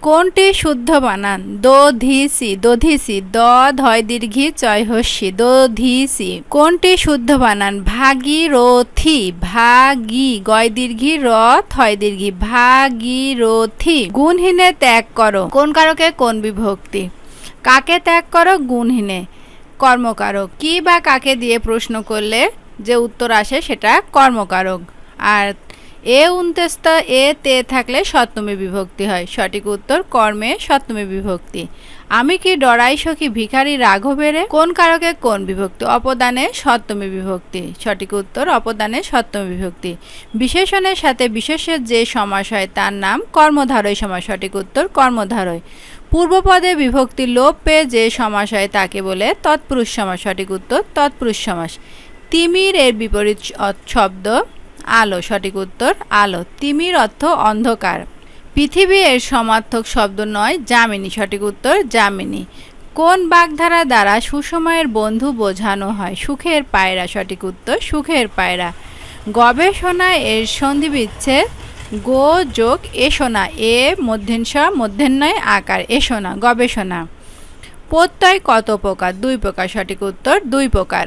কোনটি শুদ্ধ বানান? দধিসি, দধিসি, দ ধয় দীর্ঘি চয় হস্যি, দধিসি। কোনটি শুদ্ধ বানান? ভাগীরথী, ভাগী গয় দীর্ঘি র থয় দীর্ঘি, ভাগীরথী। গুণহীনে ত্যাগ করো, কোন কারকে কোন বিভক্তি? কাকে ত্যাগ করো? গুণহীনে। কর্মকারক। কি বা কাকে দিয়ে প্রশ্ন করলে যে উত্তর আসে সেটা কর্মকারক। আর এ উন্তেস্ত এ তে থাকলে সপ্তমী বিভক্তি হয়। সঠিক উত্তর কর্মে সপ্তমী বিভক্তি। আমি কি ডরাই সখী ভিখারি রাঘবেরে, কোন কারকে কোন বিভক্তি? অপদানে সপ্তমী বিভক্তি। সঠিক উত্তর অপদানে সপ্তমী বিভক্তি। বিশেষণের সাথে বিশেষের যে সমাস হয় তার নাম কর্মধারয় সমাস। সঠিক উত্তর কর্মধারয়। পূর্বপদে বিভক্তি লোপ পেয়ে যে সমাস হয় তাকে বলে তৎপুরুষ সমাস। সঠিক উত্তর তৎপুরুষ সমাস। তিমির এর বিপরীত শব্দ আলো। সঠিক উত্তর আলো। তিমির অর্থ অন্ধকার। পৃথিবী এর সমার্থক শব্দ নয় যামিনী। সঠিক উত্তর যামিনী। কোন বাগধারা দ্বারা সুসময়ের বন্ধু বোঝানো হয়? সুখের পায়রা। সঠিক উত্তর সুখের পায়রা। গবেষণা এর সন্ধি বিচ্ছেদ গো যোগ এসোনা, এ মূর্ধন্য মূর্ধন্যয় আকার, এসোনা গবেষণা। প্রত্যয় কত প্রকার? দুই প্রকার। সঠিক উত্তর দুই প্রকার।